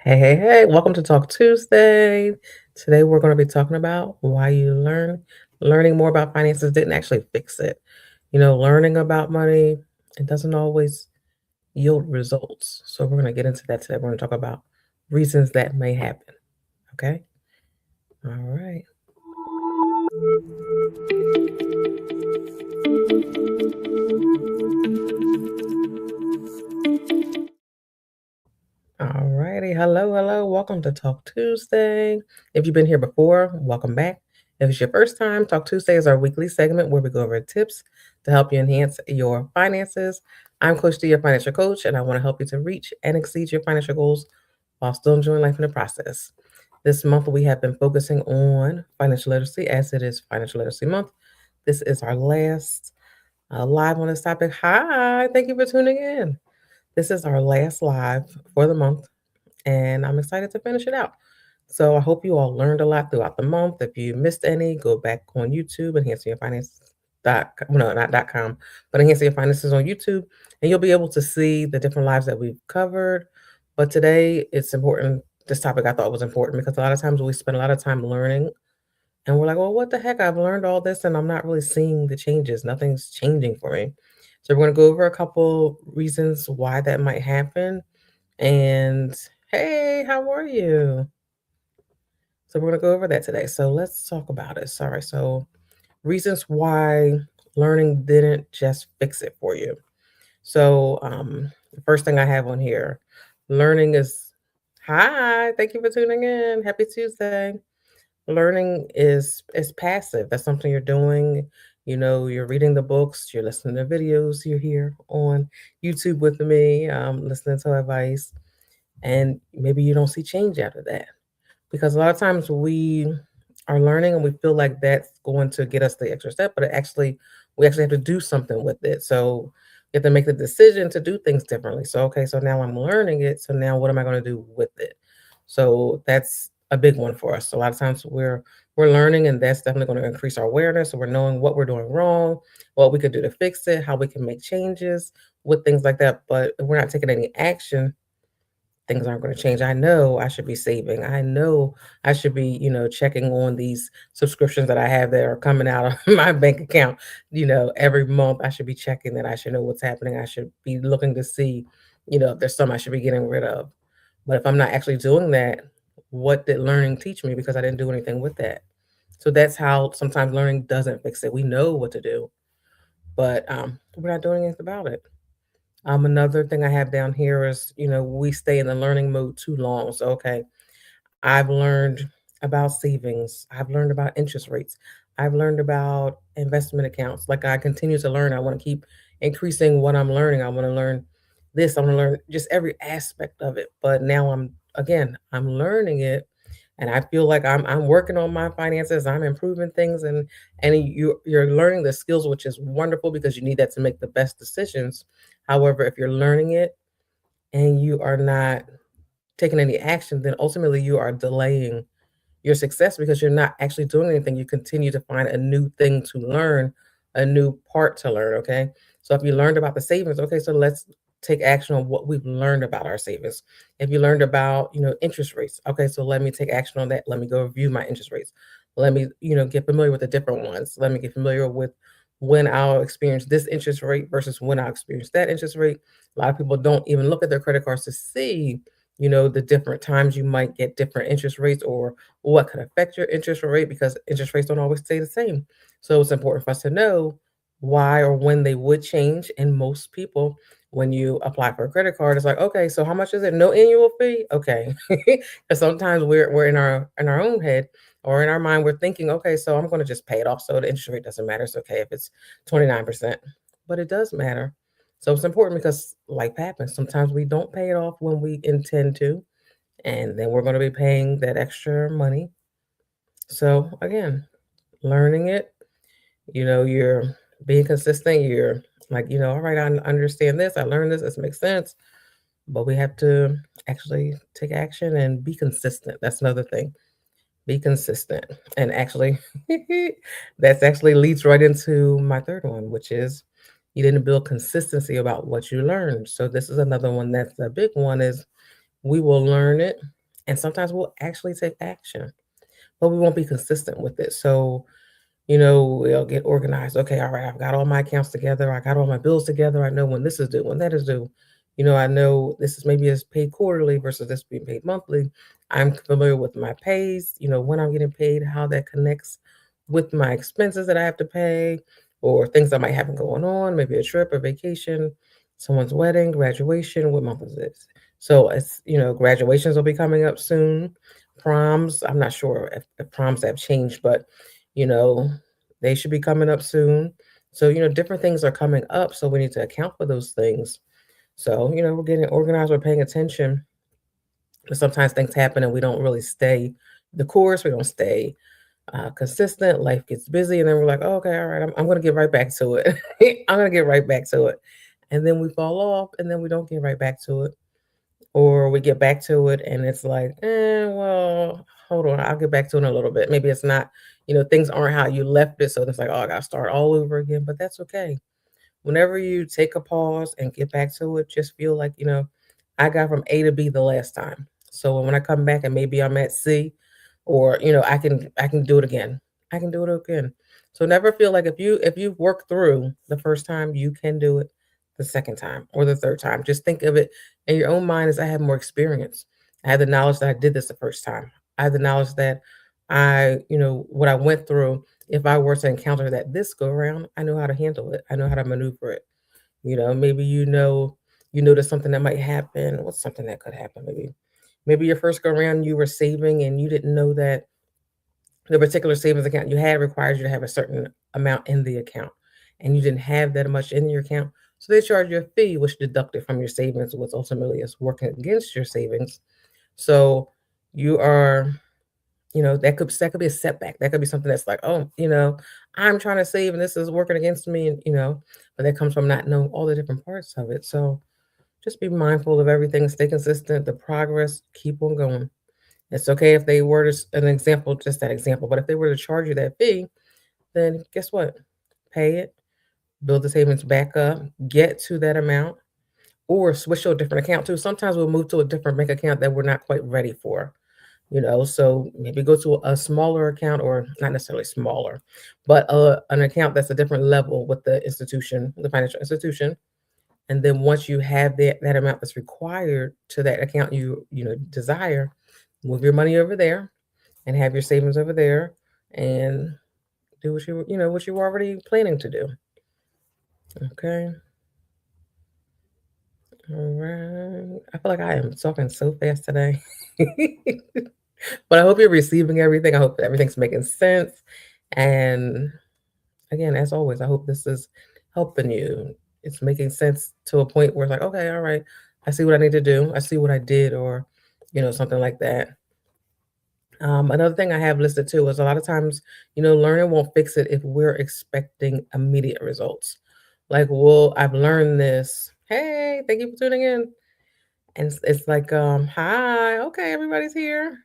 Hey, hey, hey, welcome to Talk Tuesday. Today we're going to be talking about why learning more about finances didn't actually fix it. Learning about money, it doesn't always yield results. So we're going to get into that today. We're going to talk about reasons that may happen. Okay. All right. All righty. Hello, hello. Welcome to Talk Tuesday. If you've been here before, welcome back. If it's your first time, Talk Tuesday is our weekly segment where we go over tips to help you enhance your finances. I'm Coach D, your financial coach, and I want to help you to reach and exceed your financial goals while still enjoying life in the process. This month, we have been focusing on financial literacy as it is Financial Literacy Month. This is our last live on this topic. Hi, thank you for tuning in. This is our last live for the month and I'm excited to finish it out. So I hope you all learned a lot throughout the month. If you missed any, go back on YouTube, enhancing your finances. No, not dot com, but enhancing your finances on YouTube, and you'll be able to see the different lives that we've covered. But today, it's important. This topic I thought was important because a lot of times we spend a lot of time learning, and we're like, "Well, what the heck? I've learned all this, and I'm not really seeing the changes. Nothing's changing for me." So we're going to go over a couple reasons why that might happen and hey, how are you? So we're gonna go over that today. So let's talk about it. Sorry. So reasons why learning didn't just fix it for you. So the first thing I have on here, learning is hi, thank you for tuning in. Happy Tuesday. Learning is passive. That's something you're doing. You're reading the books, you're listening to videos, you're here on YouTube with me, listening to advice, and maybe you don't see change after that because a lot of times we are learning and we feel like that's going to get us the extra step, but we actually have to do something with it. So you have to make the decision to do things differently. So okay, so now I'm learning it. So now what am I going to do with it? So that's a big one for us. So a lot of times we're learning, and that's definitely going to increase our awareness. So we're knowing what we're doing wrong, what we could do to fix it, how we can make changes with things like that. But if we're not taking any action, things aren't going to change. I know I should be saving. I know I should be, checking on these subscriptions that I have that are coming out of my bank account, every month. I should be checking that. I should know what's happening. I should be looking to see, if there's some I should be getting rid of. But if I'm not actually doing that, what did learning teach me? Because I didn't do anything with that. So that's how sometimes learning doesn't fix it. We know what to do, but we're not doing anything about it. Another thing I have down here is, we stay in the learning mode too long. So, okay, I've learned about savings. I've learned about interest rates. I've learned about investment accounts. Like I continue to learn. I want to keep increasing what I'm learning. I want to learn this. I want to learn just every aspect of it. But now I'm learning it, and I feel like I'm working on my finances. I'm improving things, and you're learning the skills, which is wonderful because you need that to make the best decisions. However, if you're learning it and you are not taking any action, then ultimately you are delaying your success because you're not actually doing anything. You continue to find a new thing to learn, a new part to learn. Okay. So if you learned about the savings, okay, so let's take action on what we've learned about our savings. If you learned about, interest rates, okay, so let me take action on that. Let me go review my interest rates. Let me, get familiar with the different ones. Let me get familiar with when I'll experience this interest rate versus when I'll experience that interest rate. A lot of people don't even look at their credit cards to see, the different times you might get different interest rates or what could affect your interest rate because interest rates don't always stay the same. So it's important for us to know why or when they would change. And most people, when you apply for a credit card, it's like, okay, so how much is it? No annual fee? Okay. And sometimes we're in our own head or in our mind, we're thinking, okay, so I'm going to just pay it off. So the interest rate doesn't matter. It's okay if it's 29%, but it does matter. So it's important because life happens. Sometimes we don't pay it off when we intend to, and then we're going to be paying that extra money. So again, learning it, you're being consistent. You're like, all right, I understand this. I learned this. This makes sense. But we have to actually take action and be consistent. That's another thing. Be consistent. And actually, that's actually leads right into my third one, which is you didn't build consistency about what you learned. So this is another one that's a big one is we will learn it, and sometimes we'll actually take action, but we won't be consistent with it. So, we'll get organized. Okay, all right, I've got all my accounts together. I got all my bills together. I know when this is due, when that is due. I know this is maybe is paid quarterly versus this being paid monthly. I'm familiar with my pays, when I'm getting paid, how that connects with my expenses that I have to pay, or things I might have going on, maybe a trip, a vacation, someone's wedding, graduation. What month is this? So graduations will be coming up soon. Proms, I'm not sure if proms have changed, but you know, they should be coming up soon. So, different things are coming up. So we need to account for those things. So, we're getting organized, we're paying attention. But sometimes things happen and we don't really stay the course, we don't stay consistent. Life gets busy, and then we're like, oh, okay, all right, I'm going to get right back to it. I'm going to get right back to it. And then we fall off, and then we don't get right back to it, or we get back to it and it's like, well, hold on, I'll get back to it in a little bit. Maybe it's not, things aren't how you left it. So it's like, oh, I got to start all over again. But that's okay. Whenever you take a pause and get back to it, just feel like, I got from A to B the last time. So when I come back and maybe I'm at C, or I can do it again. I can do it again. So never feel like if you've worked through the first time, you can do it the second time or the third time. Just think of it in your own mind as I have more experience. I have the knowledge that I did this the first time. I have the knowledge that what I went through, if I were to encounter that this go around, I know how to handle it. I know how to maneuver it. Maybe you notice something that might happen. What's something that could happen? Maybe your first go around you were saving and you didn't know that the particular savings account you had requires you to have a certain amount in the account, and you didn't have that much in your account. So they charge you a fee, which deducted from your savings, which ultimately is working against your savings. So you are, that could be a setback. That could be something that's like, oh, I'm trying to save and this is working against me, and but that comes from not knowing all the different parts of it. So just be mindful of everything, stay consistent, the progress, keep on going. It's okay if they were to, an example, just that example, but if they were to charge you that fee, then guess what? Pay it, build the savings back up, get to that amount, or switch to a different account too. Sometimes we'll move to a different bank account that we're not quite ready for. So maybe go to a smaller account, or not necessarily smaller, but an account that's a different level with the institution, the financial institution. And then once you have that amount that's required to that account you desire, move your money over there and have your savings over there, and do what you were already planning to do. Okay. All right. I feel like I am talking so fast today. But I hope you're receiving everything. I hope everything's making sense. And again, as always, I hope this is helping you. It's making sense to a point where it's like, okay, all right, I see what I need to do. I see what I did, or something like that. Another thing I have listed too is a lot of times, learning won't fix it if we're expecting immediate results. Like, well, I've learned this. Hey, thank you for tuning in. And it's like, hi, okay, everybody's here.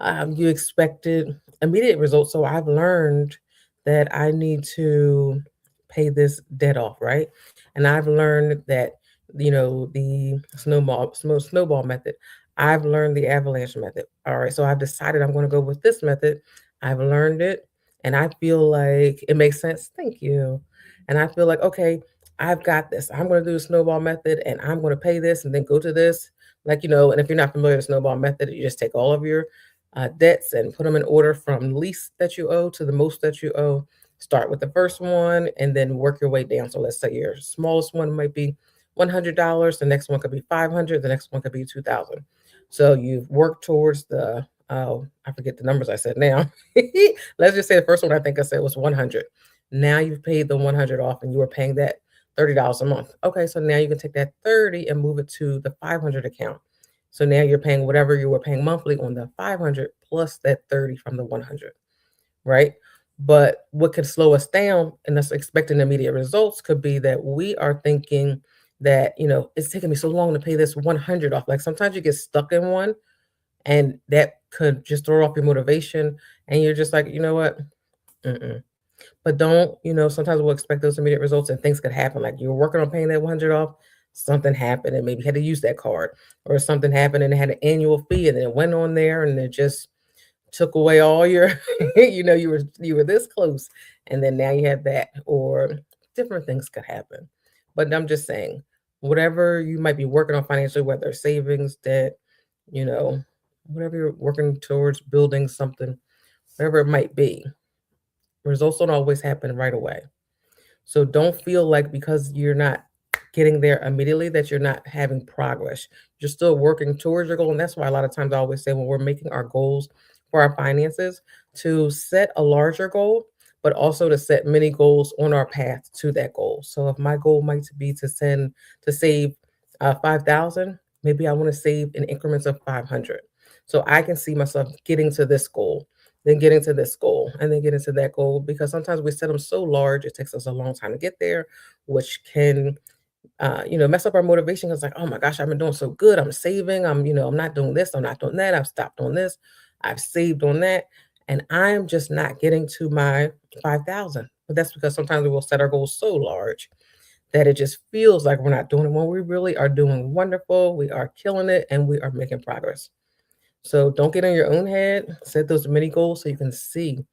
You expected immediate results. So I've learned that I need to pay this debt off, right? And I've learned that, the snowball method. I've learned the avalanche method. All right. So I've decided I'm going to go with this method. I've learned it, and I feel like it makes sense. Thank you. And I feel like, okay, I've got this. I'm going to do the snowball method, and I'm going to pay this and then go to this. Like, and if you're not familiar with the snowball method, you just take all of your debts and put them in order from least that you owe to the most that you owe. Start with the first one and then work your way down. So let's say your smallest one might be $100. The next one could be 500. The next one could be 2,000. So you've worked towards the I forget the numbers I said now. Let's just say the first one I think I said was 100. Now you've paid the 100 off and you were paying that $30 a month. Okay, so now you can take that 30 and move it to the 500 account. So now you're paying whatever you were paying monthly on the 500 plus that 30 from the 100, right? But what could slow us down and us expecting immediate results could be that we are thinking that, it's taking me so long to pay this 100 off. Like sometimes you get stuck in one, and that could just throw off your motivation, and you're just like, you know what? Mm-mm. But don't, sometimes we'll expect those immediate results and things could happen. Like you're working on paying that 100 off. something happened and maybe you had to use that card, or something happened and it had an annual fee and then it went on there and it just took away all your you were this close and then now you have that, or different things could happen. But I'm just saying, whatever you might be working on financially, whether savings, debt, you know, whatever you're working towards building something, whatever it might be, results don't always happen right away. So don't feel like because you're not getting there immediately that you're not having progress. You're still working towards your goal. And that's why a lot of times I always say when we're making our goals for our finances, to set a larger goal, but also to set many goals on our path to that goal. So if my goal might be to save 5,000, maybe I want to save in increments of 500. So I can see myself getting to this goal, then getting to this goal, and then getting to that goal, because sometimes we set them so large, it takes us a long time to get there, which can, mess up our motivation. It's like, oh my gosh, I've been doing so good. I'm saving. I'm not doing this. I'm not doing that. I've stopped on this. I've saved on that. And I'm just not getting to my 5,000. But that's because sometimes we will set our goals so large that it just feels like we're not doing it when we really are doing wonderful. We are killing it and we are making progress. So don't get in your own head. Set those mini goals so you can see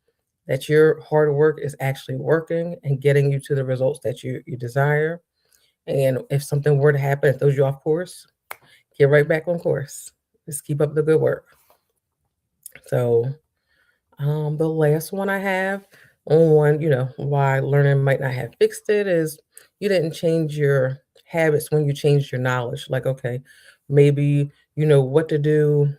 that your hard work is actually working and getting you to the results that you desire. And if something were to happen, it throws you off course, get right back on course. Just keep up the good work. So, the last one I have on, why learning might not have fixed it is you didn't change your habits when you changed your knowledge. Like, okay, maybe you know what to do,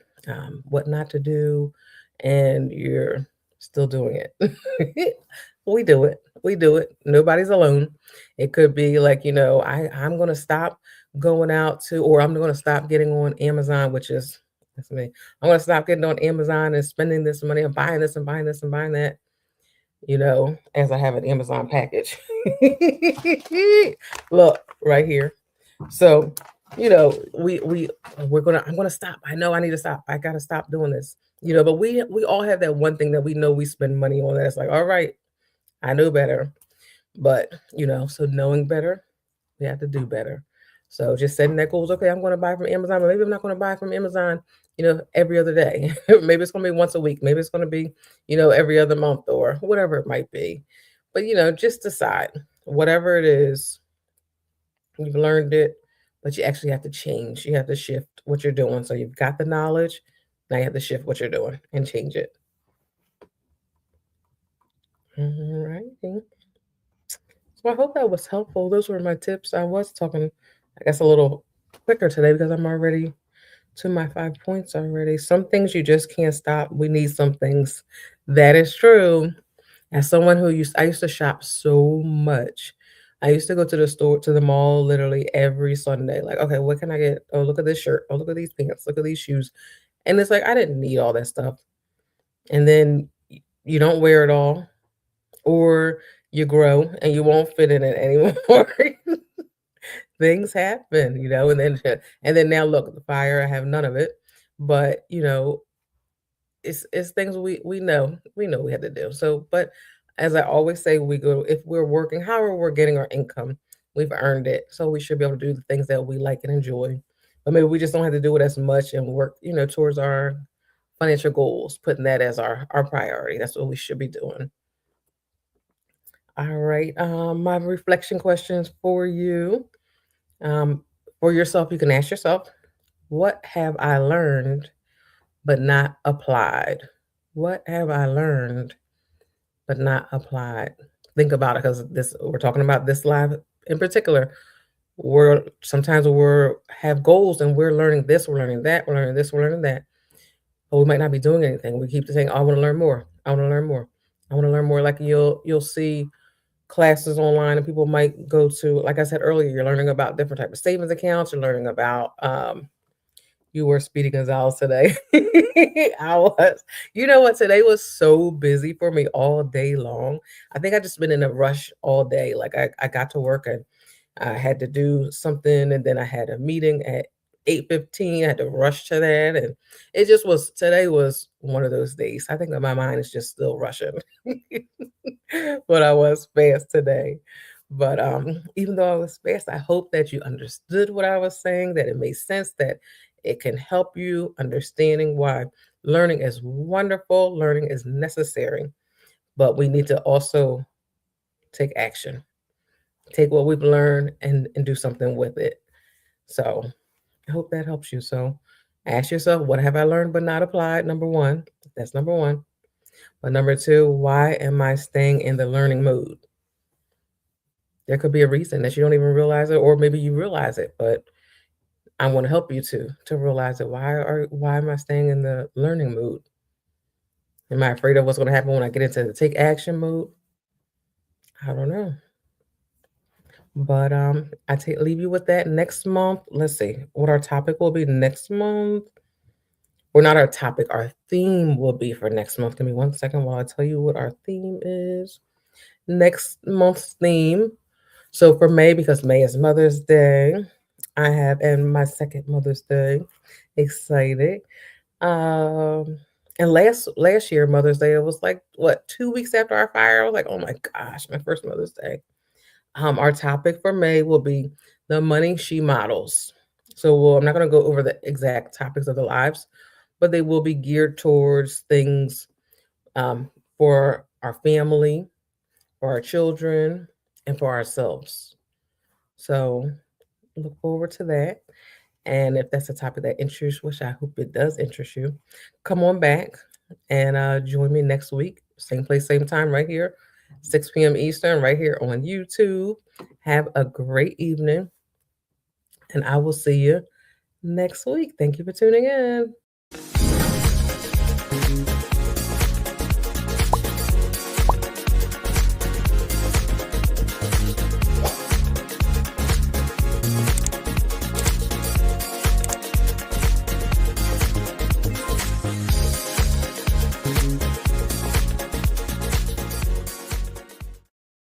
what not to do, and you're still doing it. We do it. We do it. Nobody's alone. It could be like, I'm gonna stop going out to, or I'm gonna stop getting on Amazon, which is that's me. I'm gonna stop getting on Amazon and spending this money and buying this and buying this and buying that, as I have an Amazon package. Look, right here. So, I'm gonna stop. I know I need to stop. I gotta stop doing this. But we all have that one thing that we know we spend money on that's like, all right, I know better. But, so knowing better, we have to do better. So just setting that goals, okay, I'm gonna buy from Amazon, but maybe I'm not gonna buy from Amazon, every other day. Maybe it's gonna be once a week, maybe it's gonna be, every other month or whatever it might be. But just decide whatever it is, you've learned it, but you actually have to change. You have to shift what you're doing. So you've got the knowledge, now you have to shift what you're doing and change it. All righty. So I hope that was helpful. Those were my tips. I was talking, I guess, a little quicker today because I'm already to my 5 points already. Some things you just can't stop. We need some things. That is true. As someone I used to shop so much. I used to go to the store, to the mall, literally every Sunday. Like, okay, what can I get? Oh, look at this shirt. Oh, look at these pants. Look at these shoes. And it's like I didn't need all that stuff. And then you don't wear it all, or you grow and you won't fit in it anymore. Things happen, and then now look, the fire, I have none of it. But, it's things we know we had to do. So, but as I always say, if we're working, however we're getting our income, we've earned it. So we should be able to do the things that we like and enjoy. But maybe we just don't have to do it as much and work, towards our financial goals, putting that as our priority. That's what we should be doing. All right. My reflection questions for you. For yourself, you can ask yourself, what have I learned but not applied? What have I learned but not applied? Think about it, because this we're talking about this live in particular. We're have goals and we're learning this, we're learning that, we're learning this, we're learning that, but we might not be doing anything. We keep saying, oh, I want to learn more. I want to learn more. I want to learn more. Like you'll see classes online and people might go to, like I said earlier, you're learning about different type of savings accounts. You're learning about you were Speedy Gonzalez today. I was. You know what? Today was so busy for me all day long. I think I just been in a rush all day. Like I got to work and I had to do something, and then I had a meeting at 8:15. I had to rush to that. And it just was, today was one of those days. I think that my mind is just still rushing. But I was fast today. But even though I was fast, I hope that you understood what I was saying, that it made sense, that it can help you understanding why learning is wonderful, learning is necessary, but we need to also take action, take what we've learned and do something with it. So I hope that helps you. So ask yourself, what have I learned but not applied? Number one, that's number one. But number two, why am I staying in the learning mood? There could be a reason that you don't even realize it, or maybe you realize it, but I want to help you to realize it. Why am I staying in the learning mood? Am I afraid of what's going to happen when I get into the take action mood? I don't know. But leave you with that next month. Let's see what our topic will be next month. Or not our topic, our theme will be for next month. Give me 1 second while I tell you what our theme is. Next month's theme. So for May, because May is Mother's Day, I have and my second Mother's Day. Excited. Um and last year, Mother's Day, it was like what, 2 weeks after our fire. I was like, oh my gosh, my first Mother's Day. Our topic for May will be the money she models. So I'm not going to go over the exact topics of the lives, but they will be geared towards things um, for our family, for our children, and for ourselves. So look forward to that. And if that's a topic that interests you, which I hope it does interest you, come on back and join me next week. Same place, same time, right here, 6 p.m. Eastern, right here on YouTube. Have a great evening, and I will see you next week. Thank you for tuning in.